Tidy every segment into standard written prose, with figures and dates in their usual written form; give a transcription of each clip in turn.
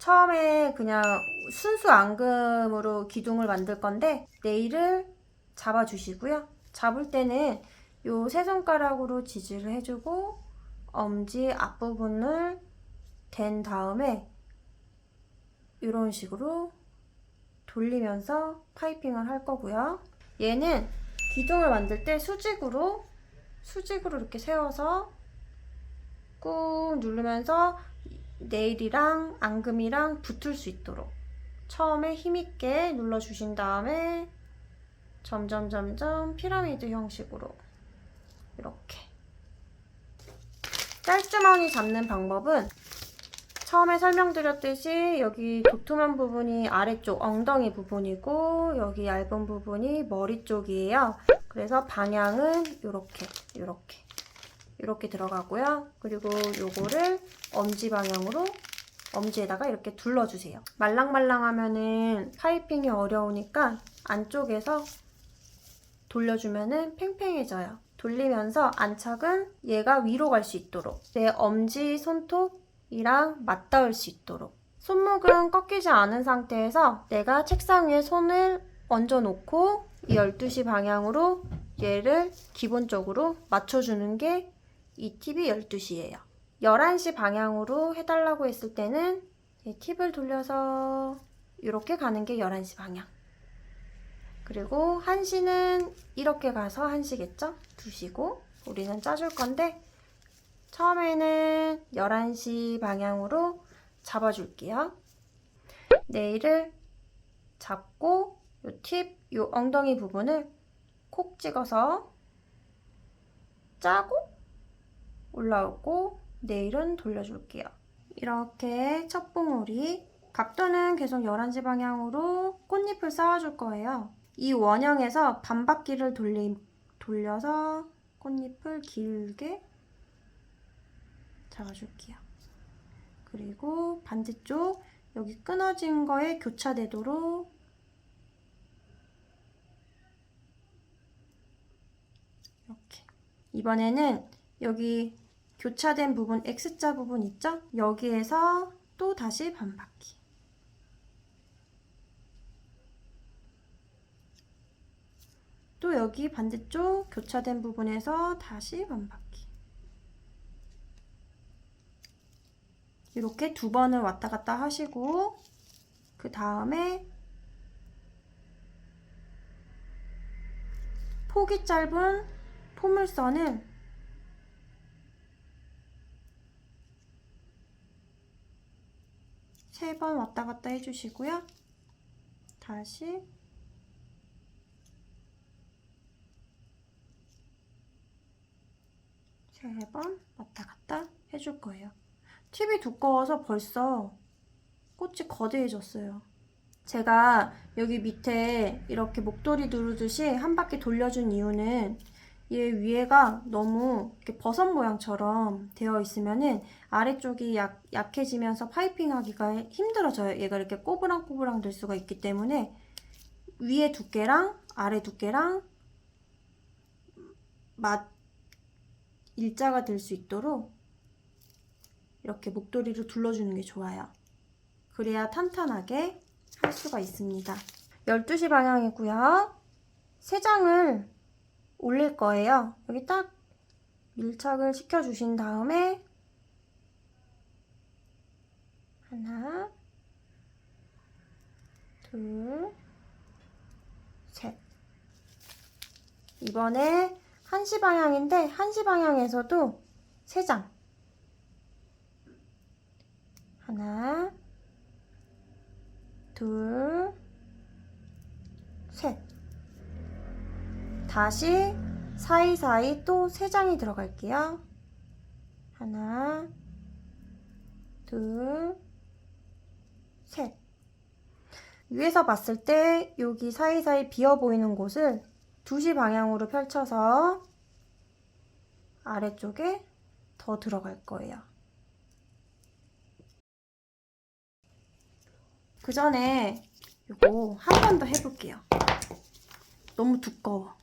처음에 그냥 순수 앙금으로 기둥을 만들 건데 네일을 잡아주시고요. 잡을 때는 요 세 손가락으로 지지를 해주고 엄지 앞부분을 댄 다음에 이런 식으로 돌리면서 파이핑을 할 거고요. 얘는 기둥을 만들 때 수직으로 이렇게 세워서 꾹 누르면서 네일이랑 앙금이랑 붙을 수 있도록 처음에 힘있게 눌러주신 다음에 점점 피라미드 형식으로 이렇게. 짤주머니 잡는 방법은 처음에 설명드렸듯이 여기 도톰한 부분이 아래쪽 엉덩이 부분이고 여기 얇은 부분이 머리 쪽이에요. 그래서 방향은 이렇게 들어가고요. 그리고 요거를 엄지 방향으로 엄지에다가 이렇게 둘러주세요. 말랑말랑하면은 파이핑이 어려우니까 안쪽에서 돌려주면은 팽팽해져요. 돌리면서 안착은 얘가 위로 갈 수 있도록 내 엄지 손톱이랑 맞닿을 수 있도록 손목은 꺾이지 않은 상태에서 내가 책상 위에 손을 얹어 놓고 이 12시 방향으로 얘를 기본적으로 맞춰주는 게 이 팁이 12시예요. 11시 방향으로 해달라고 했을 때는 이 팁을 돌려서 이렇게 가는 게 11시 방향. 그리고 1시는 이렇게 가서 1시겠죠? 2시고 우리는 짜줄 건데 처음에는 11시 방향으로 잡아줄게요. 네일을 잡고 요 팁, 요 엉덩이 부분을 콕 찍어서 짜고 올라오고 네일은 돌려줄게요. 이렇게 첫 봉우리 각도는 계속 11시 방향으로 꽃잎을 쌓아줄 거예요. 이 원형에서 반바퀴를 돌려서 꽃잎을 길게 잡아줄게요. 그리고 반대쪽 여기 끊어진 거에 교차되도록 이렇게. 이번에는 여기 교차된 부분, X자 부분 있죠? 여기에서 또 다시 반바퀴. 또 여기 반대쪽 교차된 부분에서 다시 반바퀴. 이렇게 2번을 왔다 갔다 하시고 그 다음에 폭이 짧은 포물선을 세 번 왔다 갔다 해주시고요. 다시 세 번 왔다 갔다 해줄 거예요. 팁이 두꺼워서 벌써 꽃이 거대해졌어요. 제가 여기 밑에 이렇게 목도리 두르듯이 한 바퀴 돌려준 이유는 얘 위에가 너무 이렇게 버섯 모양처럼 되어 있으면은 아래쪽이 약해지면서 파이핑하기가 힘들어져요. 얘가 이렇게 꼬부랑꼬부랑 될 수가 있기 때문에 위에 두께랑 아래 두께랑 일자가 될 수 있도록 이렇게 목도리를 둘러주는 게 좋아요. 그래야 탄탄하게 할 수가 있습니다. 12시 방향이고요. 3장을 올릴 거예요. 여기 딱 밀착을 시켜주신 다음에 하나, 둘, 셋. 이번에 1시 방향인데 1시 방향에서도 3장. 하나, 둘, 셋. 다시 사이사이 또 3장이 들어갈게요. 하나, 둘, 셋. 위에서 봤을 때 여기 사이사이 비어 보이는 곳을 2시 방향으로 펼쳐서 아래쪽에 더 들어갈 거예요. 그 전에 이거 한 번 더 해볼게요. 너무 두꺼워.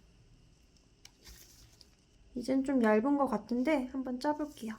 이젠 좀 얇은 것 같은데 한번 짜볼게요.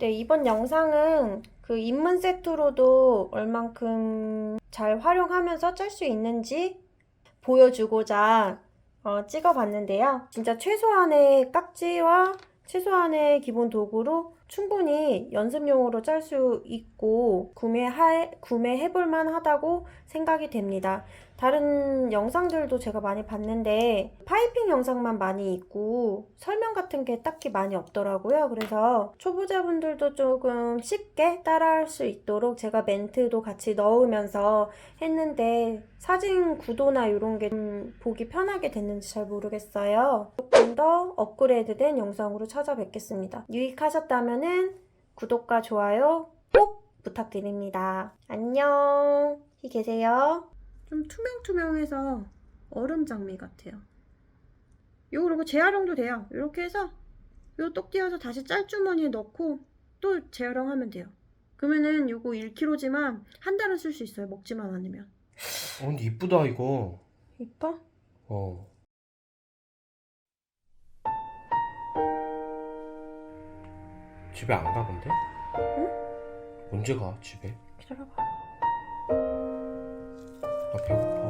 네, 이번 영상은 그 입문 세트로도 얼만큼 잘 활용하면서 짤 수 있는지 보여주고자 찍어봤는데요. 진짜 최소한의 깍지와 최소한의 기본 도구로 충분히 연습용으로 짤 수 있고 구매해볼 만하다고 생각이 됩니다. 다른 영상들도 제가 많이 봤는데 파이핑 영상만 많이 있고 설명 같은 게 딱히 많이 없더라고요. 그래서 초보자분들도 조금 쉽게 따라할 수 있도록 제가 멘트도 같이 넣으면서 했는데 사진 구도나 이런 게 좀 보기 편하게 됐는지 잘 모르겠어요. 조금 더 업그레이드된 영상으로 찾아뵙겠습니다. 유익하셨다면은 구독과 좋아요 꼭 부탁드립니다. 안녕. 계세요. 좀 투명투명해서 얼음 장미 같아요. 요거 그리고 재활용도 돼요. 이렇게 해서 요 똑 띄어서 다시 짤주머니에 넣고 또 재활용하면 돼요. 그러면은 요거 1kg지만 한 달은 쓸 수 있어요. 먹지만 않으면. 근데 이쁘다 이거. 이뻐? 어. 집에 안 가 근데? 응? 언제 가 집에? 기다려봐. 나 배고파.